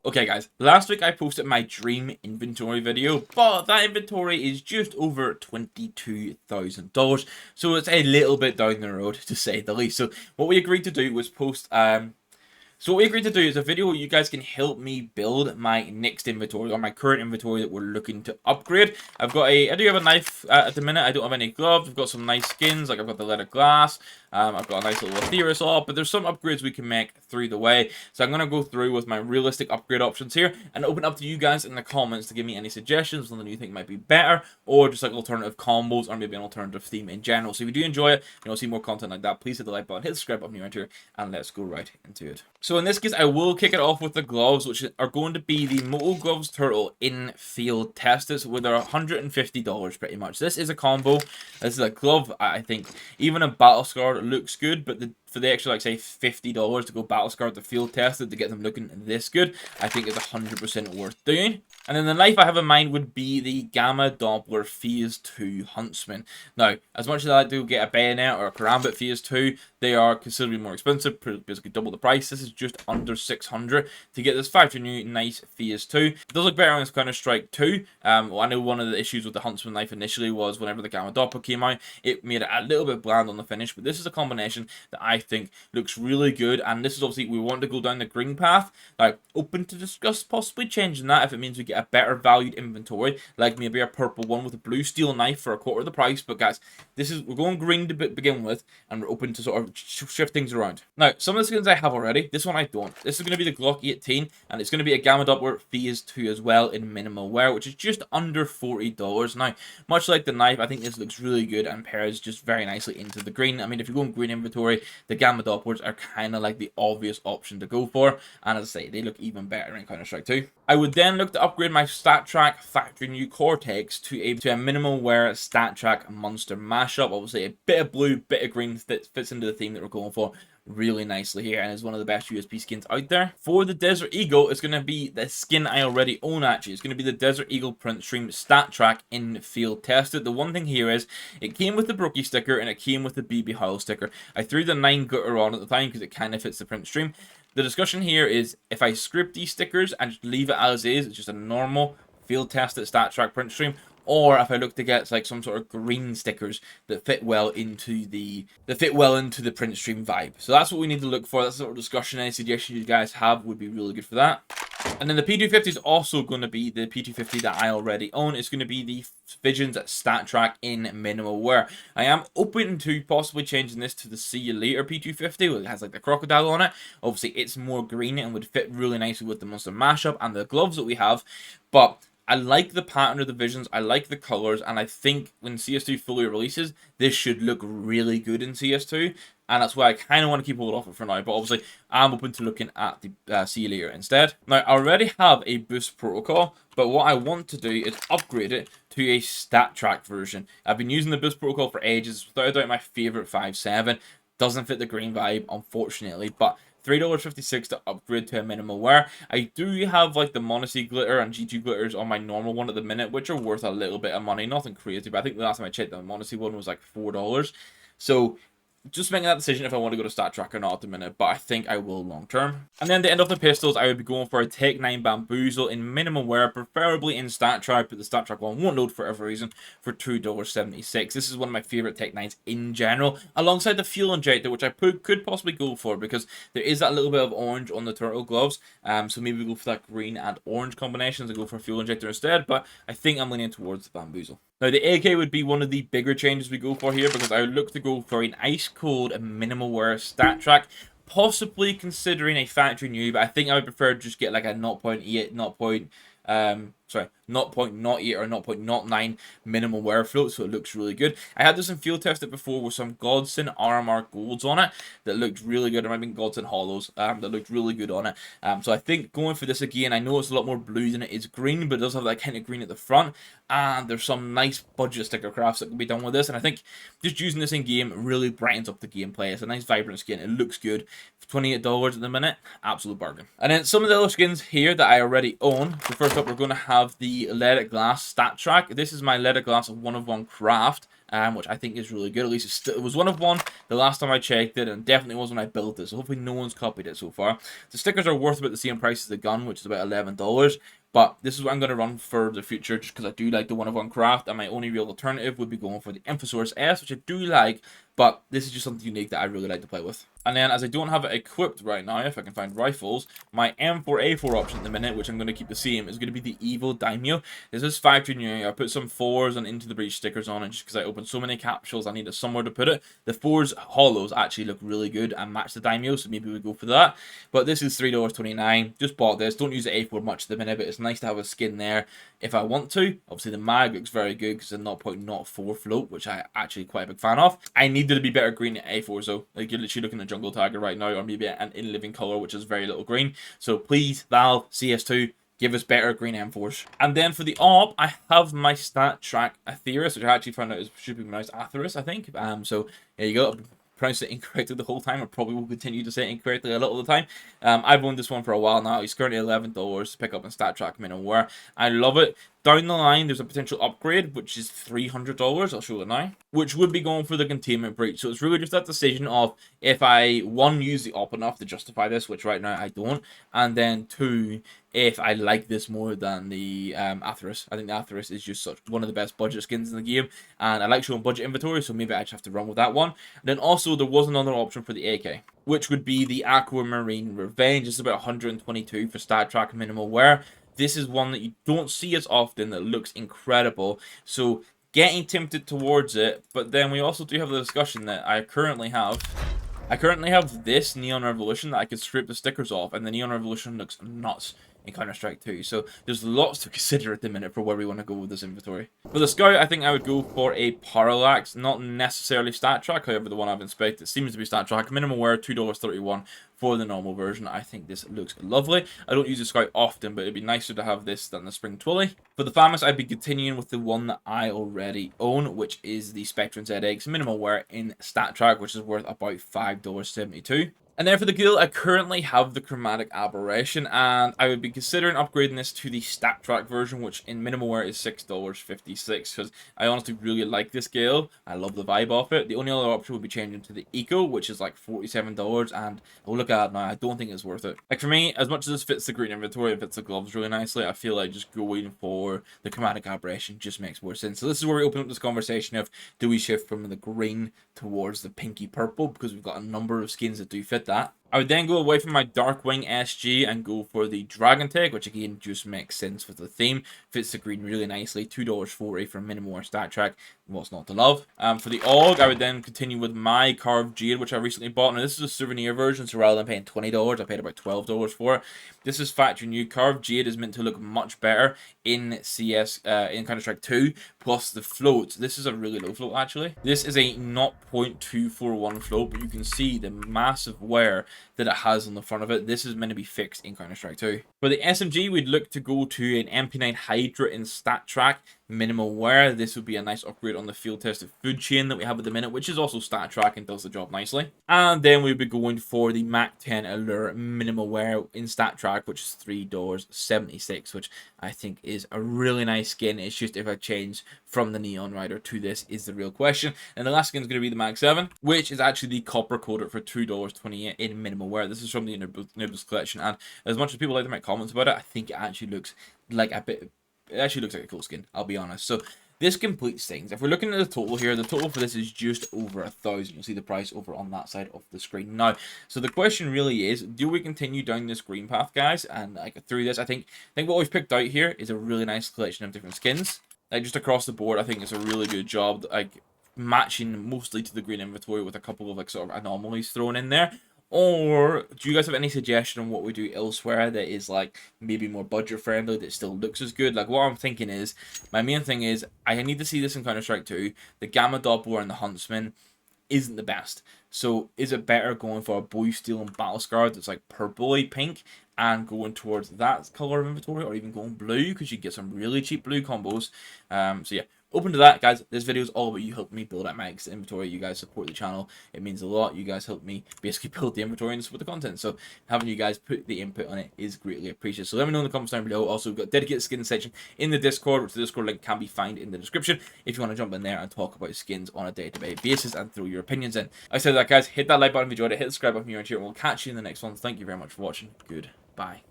Okay guys, last week I posted my dream inventory video, but that inventory is just over $22,000, so it's a little bit down the road to say the least. So what we agreed to do was post is a video where you guys can help me build my next inventory, or my current inventory that we're looking to upgrade. I do have a knife at the minute. I don't have any gloves. I've got some nice skins, like I've got the leather glass. I've got a nice little Aetherosol, but there's some upgrades we can make through the way. So I'm going to go through with my realistic upgrade options here and open up to you guys in the comments to give me any suggestions on something you think might be better, or just like alternative combos, or maybe an alternative theme in general. So if you do enjoy it, you know, see more content like that, please hit the like button, hit the subscribe button if you're into it, and let's go right into it. So in this case, I will kick it off with the gloves, which are going to be the MOTO Gloves Turtle in field tested. So they're $150 pretty much. This is a combo. This is a glove. I think even a battle scar looks good, but for the extra, like, say, $50 to go battle scar to field tested to get them looking this good, I think is 100% worth doing. And then the knife I have in mind would be the Gamma Doppler Phase 2 Huntsman. Now, as much as I like to get a bayonet or a karambit Phase 2, they are considerably more expensive, basically double the price. This is just under $600 to get this factory new nice Phase 2. It does look better on this Counter-Strike 2. Well, I know one of the issues with the Huntsman knife initially was whenever the Gamma Doppler came out, it made it a little bit bland on the finish, but this is a combination that I think looks really good, and this is obviously, we want to go down the green path. Like, open to discuss possibly changing that if it means we get a better valued inventory, like maybe a purple one with a blue steel knife for a quarter of the price. But guys, we're going green to begin with, and we're open to sort of shift things around. Now, some of the skins I have already, this one I don't. This is going to be the Glock 18, and it's going to be a Gamma Doppler Phase 2 as well in minimal wear, which is just under $40. Now, much like the knife, I think this looks really good and pairs just very nicely into the green. I mean, if you're going green inventory, the Gamma Dopplers are kind of like the obvious option to go for, and as I say, they look even better in Counter-Strike 2. I would then look to upgrade my STATTRAK factory new Cortex to a minimal wear STATTRAK monster mashup. Obviously, a bit of blue, bit of green that fits into the theme that we're going for really nicely here, and is one of the best USP skins out there. For the Desert Eagle, it's going to be the skin I already own. Actually, it's going to be the Desert Eagle print stream STATTRAK in field tested. The one thing here is it came with the Brookie sticker and it came with the BB Howl sticker. I threw the 9 gutter on at the time because it kind of fits the print stream. The discussion here is if I script these stickers and just leave it as is, it's just a normal field tested STATTRAK print stream, or if I look to get like some sort of green stickers that fit well into the print stream vibe. So that's what we need to look for. That's the sort of discussion. Any suggestions you guys have would be really good for that. And then the P250 is also going to be the P250 that I already own. It's going to be the Visions STATTRAK in minimal wear. I am open to possibly changing this to the See You Later P250, where it has like the crocodile on it. Obviously, it's more green and would fit really nicely with the monster mashup and the gloves that we have. But I like the pattern of the Visions, I like the colors, and I think when CS2 fully releases, this should look really good in CS2, and that's why I kind of want to keep hold off it for now. But obviously, I'm open to looking at the See You Later instead. Now, I already have a boost protocol, but what I want to do is upgrade it to a STATTRAK version. I've been using the boost protocol for ages. Without a doubt, my favorite 5.7. Doesn't fit the green vibe, unfortunately, but $3.56 to upgrade to a minimal wear. I do have like the Monacy glitter and G2 glitters on my normal one at the minute, which are worth a little bit of money. Nothing crazy, but I think the last time I checked, the Monacy one was like $4. So just making that decision if I want to go to STATTRAK or not at the minute, but I think I will long term. And then the end of the pistols, I would be going for a Tech 9 Bamboozle in minimal wear, preferably in STATTRAK, but the STATTRAK one won't load for whatever reason, for $2.76. This is one of my favorite Tech 9s in general, alongside the Fuel Injector, which I could possibly go for because there is that little bit of orange on the turtle gloves. So maybe we go for that green and orange combinations and go for a Fuel Injector instead, but I think I'm leaning towards the Bamboozle. Now, the AK would be one of the bigger changes we go for here, because I would look to go for an ice cold minimal wear STATTRAK, possibly considering a factory new, but I think I would prefer to just get like a 0.8, 0.08 or 0.09 minimal wear float, so it looks really good. I had this in field tested before with some Godson RMR golds on it that looked really good. There might have been Godson hollows that looked really good on it. So I think going for this again, I know it's a lot more blue than it is green, but it does have that kind of green at the front, and there's some nice budget sticker crafts that can be done with this, and I think just using this in game really brightens up the gameplay. It's a nice vibrant skin, it looks good. For $28 at the minute, absolute bargain. And then some of the other skins here that I already own. So first up, we're going to have the Leaded Glass STATTRAK. This is my Leaded Glass 1-of-1 craft. which I think is really good. At least it was one of one the last time I checked it, and definitely was when I built it, so hopefully no one's copied it so far. The stickers are worth about the same price as the gun, which is about $11. But this is what I'm going to run for the future, just because I do like the one-of-one craft, and my only real alternative would be going for the Infosource S, which I do like, but this is just something unique that I really like to play with. And then, as I don't have it equipped right now, if I can find rifles, my M4A4 option at the minute, which I'm going to keep the same, is going to be the Evil Daimyo. This is factory new. I put some 4s and Into the Breach stickers on it, just because I opened so many capsules, I needed somewhere to put it. The 4s hollows actually look really good and match the Daimyo, so maybe we go for that. But this is $3.29. Just bought this. Don't use the A4 much at the minute, but it's nice to have a skin there if I want to. Obviously, the mag looks very good because it's a 0.04 float, which I actually quite a big fan of. I needed to be better green at A4s though. Like, you're literally looking at Jungle Tiger right now, or maybe an in living color, which is very little green. So please, Valve, CS2, give us better green M4s. And then for the AWP, I have my STATTRAK Atheris, which I actually found out is should be pronounced Atheris, I think. So there you go. Pronounced it incorrectly the whole time. I probably will continue to say it incorrectly a lot of the time. I've owned this one for a while now. It's currently $11 to pick up in STATTRAK Minimum Wear. I love it. Down the line, there's a potential upgrade, which is $300. I'll show it now. Which would be going for the containment breach. So it's really just that decision of if I, one, use the AWP enough to justify this, which right now I don't. And then two, if I like this more than the Atheris. I think the Atheris is just one of the best budget skins in the game. And I like showing budget inventory, so maybe I just have to run with that one. And then also, there was another option for the AK, which would be the Aquamarine Revenge. It's about $122 for STATTRAK Minimal Wear. This is one that you don't see as often that looks incredible. So getting tempted towards it, but then we also do have the discussion that I currently have this Neon Revolution that I could strip the stickers off, and the Neon Revolution looks nuts in Counter-Strike 2. So there's lots to consider at the minute for where we want to go with this inventory. For the Scout, I think I would go for a Parallax, not necessarily STATTRAK, however the one I've inspected seems to be STATTRAK. Minimum wear, $2.31 for the normal version. I think this looks lovely. I don't use the Scout often, but it'd be nicer to have this than the Spring Twilly. For the FAMAS, I'd be continuing with the one that I already own, which is the Spectrum ZX minimal wear in STATTRAK, which is worth about $5.72. And then for the gil, I currently have the Chromatic Aberration, and I would be considering upgrading this to the STATTRAK version, which in minimal wear is $6.56, because I honestly really like this gil. I love the vibe of it. The only other option would be changing to the Eco, which is like $47, and I'll look at it now, I don't think it's worth it. Like for me, as much as this fits the green inventory, it fits the gloves really nicely, I feel like just going for the Chromatic Aberration just makes more sense. So this is where we open up this conversation of, do we shift from the green towards the pinky purple, because we've got a number of skins that do fit that. I would then go away from my Darkwing SG and go for the Dragon Tech, which again just makes sense with the theme. Fits the green really nicely. $2.40 for minimal or STATTRAK. What's not to love? For the AUG, I would then continue with my Carved Jade, which I recently bought. Now, this is a souvenir version, so rather than paying $20, I paid about $12 for it. This is factory new. Carved Jade is meant to look much better in in Counter-Strike 2, plus the float. This is a really low float, actually. This is a 0.241 float, but you can see the massive wear that it has on the front of it. This is meant to be fixed in Counter-Strike 2. For the SMG, we'd look to go to an MP9 HYDRA in STATTRAK minimal wear. This would be a nice upgrade on the field tested food chain that we have at the minute, which is also STATTRAK and does the job nicely. And then we'd be going for the Mac 10 Allure minimal wear in STATTRAK, which is $3.76, which I think is a really nice skin. It's just if I change from the Neon Rider to this is the real question. And the last skin is going to be the Mag 7, which is actually the copper coated for $2.28 in minimal wear. This is from the Nibbles collection, and as much as people like to make comments about it, I think it actually looks like a bit. It actually looks like a cool skin, I'll be honest. So this completes things. If we're looking at the total here, the total for this is just over $1,000. You'll see the price over on that side of the screen now. So the question really is, do we continue down this green path, guys? And like through this, I think what we've picked out here is a really nice collection of different skins. Like just across the board, I think it's a really good job, like matching mostly to the green inventory with a couple of like sort of anomalies thrown in there. Or do you guys have any suggestion on what we do elsewhere that is like maybe more budget friendly that still looks as good? Like what I'm thinking is, my main thing is I need to see this in Counter-Strike 2. The Gamma Doppler and the Huntsman isn't the best. So is it better going for a Boy Steel and Battle Scar that's like purpley pink and going towards that color of inventory, or even going blue, because you get some really cheap blue combos? So yeah, open to that, guys. This video is all about you helping me build out my exit inventory. You guys support the channel. It means a lot. You guys help me basically build the inventory and support the content. So having you guys put the input on it is greatly appreciated. So let me know in the comments down below. Also, we've got a dedicated skins section in the Discord, which the Discord link can be found in the description if you want to jump in there and talk about skins on a day-to-day basis and throw your opinions in. I said that, guys. Hit that like button if you enjoyed it. Hit the subscribe button if you're into it. And we'll catch you in the next one. Thank you very much for watching. Goodbye.